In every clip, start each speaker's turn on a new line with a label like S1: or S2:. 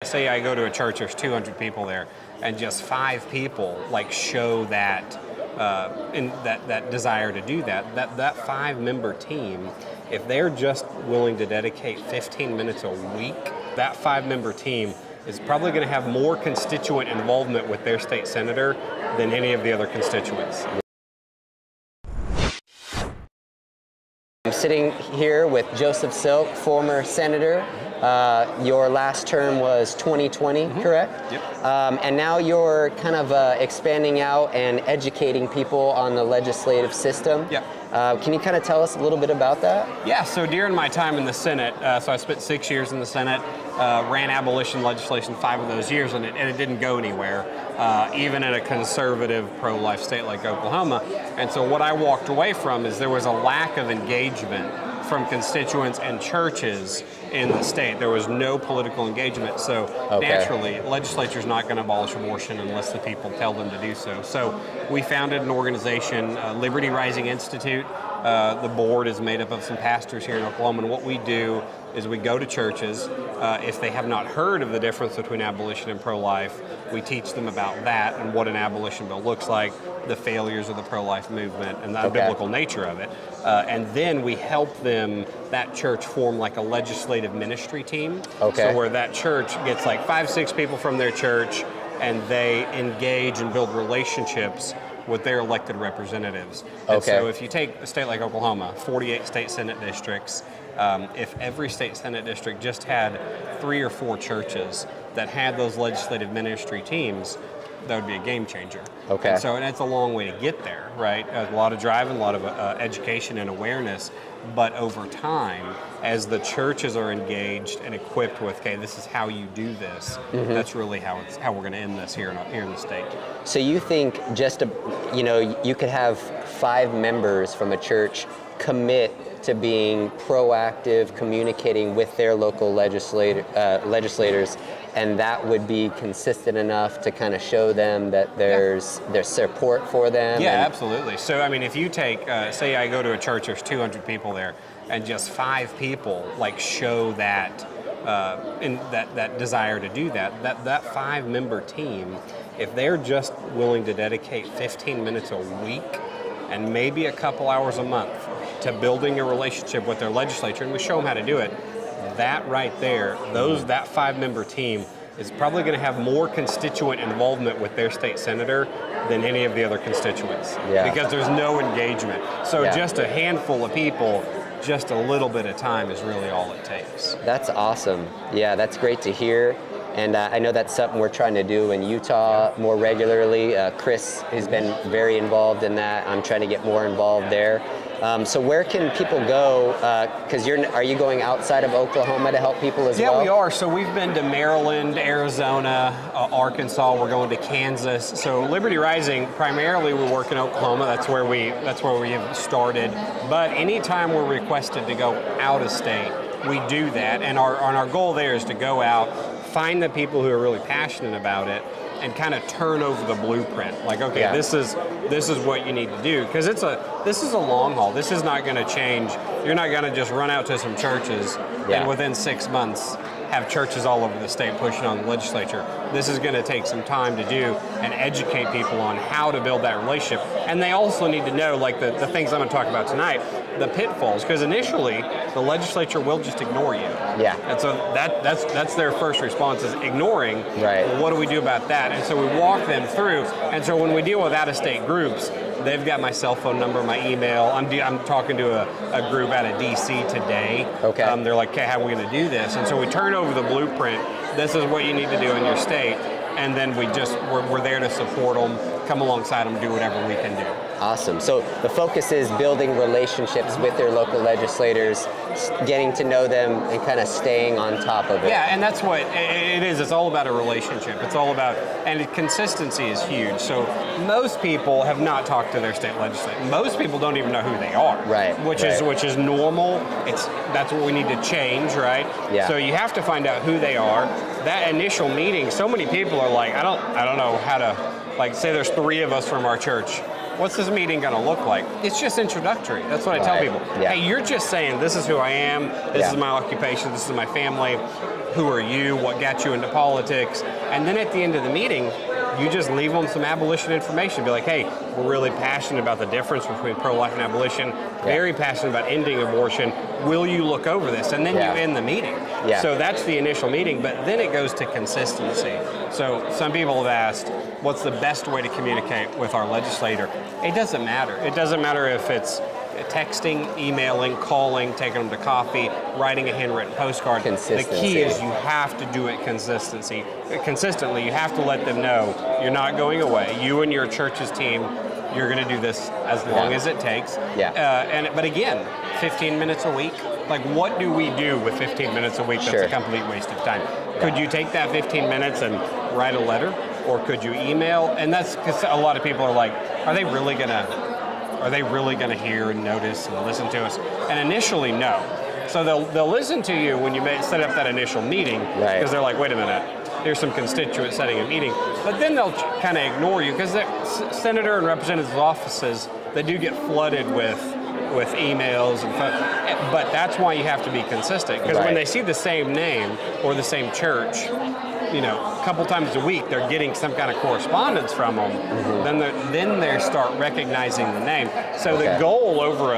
S1: say I go to a church, there's 200 people there, and just 5 people like show that that desire to do that. That 5-member team, if they're just willing to dedicate 15 minutes a week, that 5-member team is probably going to have more constituent involvement with their state senator than any of the other constituents.
S2: I'm sitting here with Joseph Silk, former senator. Your last term was 2020, correct?
S1: Yep.
S2: And now you're kind of expanding out and educating people on the legislative system.
S1: Yep.
S2: Can you kind of tell us a little bit about that?
S1: Yeah, so during my time in the Senate, so I spent 6 years in the Senate, ran abolition legislation 5 of those years, and it didn't go anywhere, even in a conservative pro-life state like Oklahoma. And so what I walked away from is there was a lack of engagement from constituents and churches in the state. There was no political engagement, so naturally, legislature's not going to abolish abortion unless the people tell them to do so. So we founded an organization, Liberty Rising Institute. The board is made up of some pastors here in Oklahoma, and what we do is we go to churches. If they have not heard of the difference between abolition and pro-life, we teach them about that and what an abolition bill looks like, the failures of the pro-life movement, and the biblical nature of it. And then we help them, that church, form like a legislative ministry team. So where that church gets like 5-6 people from their church, and they engage and build relationships with their elected representatives. And so if you take a state like Oklahoma, 48 state Senate districts, if every state Senate district just had 3 or 4 churches that had those legislative ministry teams, that would be a game changer. And so that's a long way to get there, right? A lot of driving, a lot of education and awareness, but over time, as the churches are engaged and equipped with, okay, this is how you do this, that's really how we're going to end this here in the state.
S2: So you think just you could have 5 members from a church commit to being proactive, communicating with their local legislators, and that would be consistent enough to kind of show them that there's support for them?
S1: Yeah, absolutely. So, I mean, if you take, say I go to a church, there's 200 people there, and just 5 people like show that that desire to do that, that 5-member team, if they're just willing to dedicate 15 minutes a week and maybe a couple hours a month to building a relationship with their legislature, and we show them how to do it, that right there, that 5-member team is probably going to have more constituent involvement with their state senator than any of the other constituents, because there's no engagement. So just a handful of people, just a little bit of time is really all it takes.
S2: That's awesome. Yeah, that's great to hear. And I know that's something we're trying to do in Utah more regularly. Chris has been very involved in that. I'm trying to get more involved there. So where can people go? Because are you going outside of Oklahoma to help people as well?
S1: Yeah, we are. So we've been to Maryland, Arizona, Arkansas. We're going to Kansas. So Liberty Rising, primarily we work in Oklahoma. That's where we have started. But anytime we're requested to go out of state, we do that. And our goal there is to go out, find the people who are really passionate about it, and kind of turn over the blueprint. Like, okay, this is what you need to do, because this is a long haul. This is not going to change. You're not going to just run out to some churches and within 6 months have churches all over the state pushing on the legislature. This is going to take some time to do and educate people on how to build that relationship. And they also need to know, like the things I'm going to talk about tonight, the pitfalls, because initially the legislature will just ignore you. And so that's their first response, is ignoring. Well, what do we do about that? And so we walk them through. And so when we deal with out-of-state groups, they've got my cell phone number, my email. I'm talking to a group out of DC today. They're like, okay, how are we going to do this? And so we turn over the blueprint. This is what you need to do in your state. And then we're there to support them, come alongside them, do whatever we can do.
S2: Awesome. So the focus is building relationships with their local legislators, getting to know them, and kind of staying on top of it.
S1: Yeah, and that's what it is. It's all about a relationship. It's all about, and consistency is huge. So most people have not talked to their state legislator. Most people don't even know who they are. Which is normal. That's what we need to change, right? So you have to find out who they are. That initial meeting, so many people are like, I don't know how to, like, say there's 3 of us from our church. what's this meeting going to look like? It's just introductory. That's what I tell people.
S2: Yeah.
S1: Hey, you're just saying, this is who I am, this is my occupation, this is my family, who are you, what got you into politics, and then at the end of the meeting, you just leave them some abolition information. Be like, hey, we're really passionate about the difference between pro-life and abolition, very passionate about ending abortion. Will you look over this? And then you end the meeting. So that's the initial meeting, but then it goes to consistency. So some people have asked, what's the best way to communicate with our legislator? It doesn't matter. It doesn't matter if it's texting, emailing, calling, taking them to coffee, writing a handwritten postcard. The key is you have to do it consistently. You have to let them know you're not going away. You and your church's team, you're going to do this as long as it takes. But again, 15 minutes a week. Like, what do we do with 15 minutes a week that's a complete waste of time? Could you take that 15 minutes and write a letter? Or could you email? And that's because a lot of people are like, are they really going to hear and notice and listen to us? And initially, no. So they'll listen to you when you set up that initial meeting, because they're like, wait a minute, there's some constituents setting a meeting. But then they'll kind of ignore you, because the senator and representatives' offices, they do get flooded with emails and but that's why you have to be consistent, because when they see the same name or the same church, a couple times a week, they're getting some kind of correspondence from them. Then they start recognizing the name. So the goal over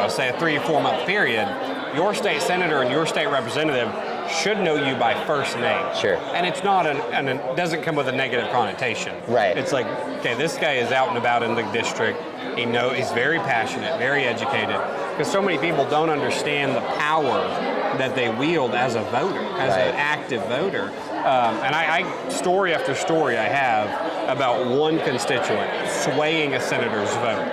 S1: say a 3 or 4 month period, your state senator and your state representative should know you by first name. And it's not it doesn't come with a negative connotation. It's like, okay, this guy is out and about in the district. He's very passionate, very educated. Because so many people don't understand the power that they wield as a voter, as an active voter. And story after story I have about one constituent swaying a senator's vote.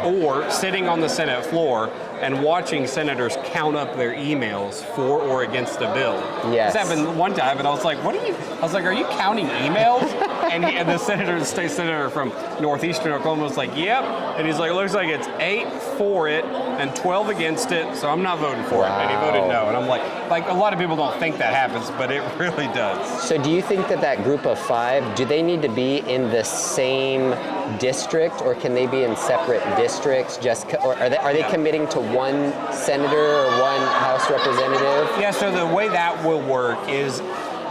S1: Or sitting on the Senate floor and watching senators count up their emails for or against the bill. This happened one time, and I was like, are you counting emails? And the state senator from northeastern Oklahoma was like, yep. And he's like, it looks like it's 8 for it and 12 against it, so I'm not voting for it. And he voted no. And I'm like a lot of people don't think that happens, but it really does.
S2: So do you think that group of 5, do they need to be in the same district, or can they be in separate districts? Or are they committing to one senator or one House representative?
S1: Yeah, so the way that will work is,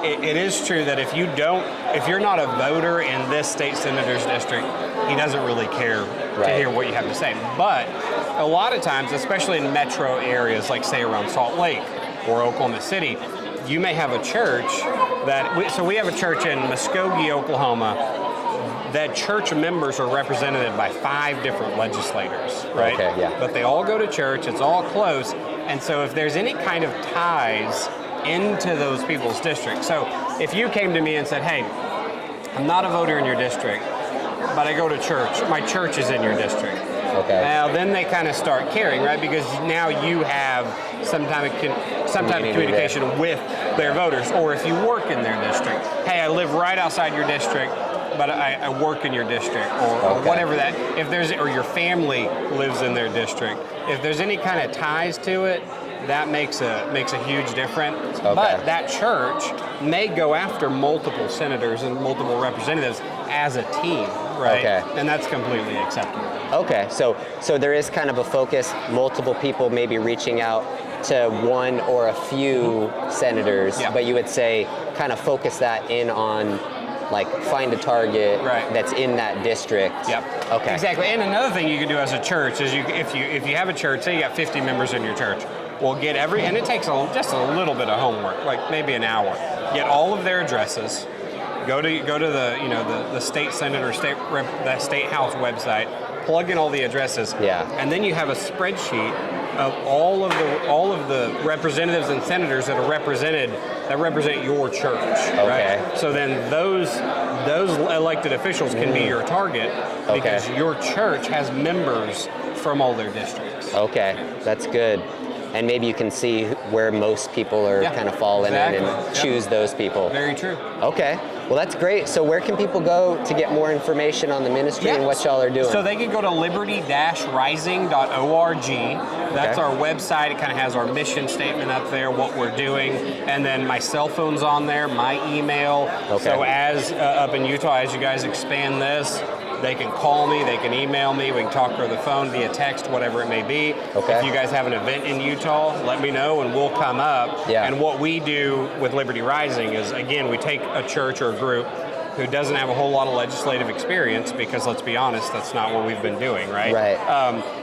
S1: it is true that if you're not a voter in this state senator's district, he doesn't really care to hear what you have to say. But a lot of times, especially in metro areas, like say around Salt Lake or Oklahoma City, you may have a church so we have a church in Muskogee, Oklahoma. That church members are represented by 5 different legislators, right? But they all go to church, it's all close, and so if there's any kind of ties into those people's districts. So if you came to me and said, hey, I'm not a voter in your district, but I go to church, my church is in your district. Now then they kind of start caring, right? Because now you have some type of communication with their voters. Or if you work in their district, hey, I live right outside your district, but I work in your district, or whatever that. Or your family lives in their district. If there's any kind of ties to it, that makes a huge difference. But that church may go after multiple senators and multiple representatives as a team, right? And that's completely acceptable.
S2: So there is kind of a focus, multiple people maybe reaching out to one or a few senators, but you would say kind of focus that in on, like, find a target that's in that district.
S1: Exactly. And another thing you can do as a church is if you have a church, say you got 50 members in your church, well, get and it takes just a little bit of homework, like maybe an hour. Get all of their addresses. Go to the state senator, that state house website. Plug in all the addresses. And then you have a spreadsheet of all of the representatives and senators that represent your church. Right. So then those elected officials can be your target, because your church has members from all their districts.
S2: That's good. And maybe you can see where most people are kind of falling in and choose those people.
S1: Very true.
S2: Well, that's great. So where can people go to get more information on the ministry and what y'all are doing?
S1: So they can go to liberty-rising.org. That's our website. It kind of has our mission statement up there, what we're doing, and then my cell phone's on there, my email.
S2: Okay.
S1: So as up in Utah, as you guys expand this, they can call me, they can email me, we can talk over the phone, via text, whatever it may be.
S2: Okay.
S1: If you guys have an event in Utah, let me know and we'll come up.
S2: Yeah.
S1: And what we do with Liberty Rising is, again, we take a church or a group who doesn't have a whole lot of legislative experience, because let's be honest, that's not what we've been doing, right?
S2: Right.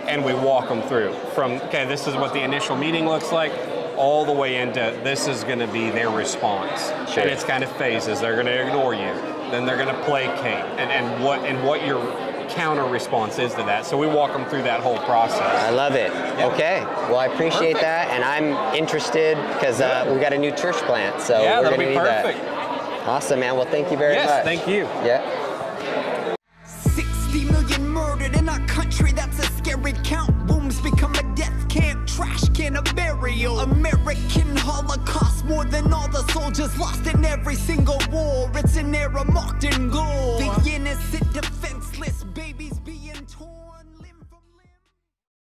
S1: And we walk them through from, okay, this is what the initial meeting looks like, all the way into this is going to be their response.
S2: Sure.
S1: And it's kind of phases. They're going to ignore you, then they're going to placate, and what your counter response is to that. So we walk them through that whole process.
S2: I love it.
S1: Yep.
S2: Okay. Well, I appreciate
S1: Perfect.
S2: that, and I'm interested because we got a new church plant, so
S1: Yeah,
S2: we're
S1: that'll
S2: going to
S1: be
S2: need
S1: perfect.
S2: that. Awesome, man. Well, thank you very much.
S1: Yes, thank you.
S2: Yeah.
S3: 60 million murdered in our country, that's a scary count. Wombs become a death camp, trash can a burial. American Holocaust, more than all the soldiers lost in every single war. It's an era marked in gold. The innocent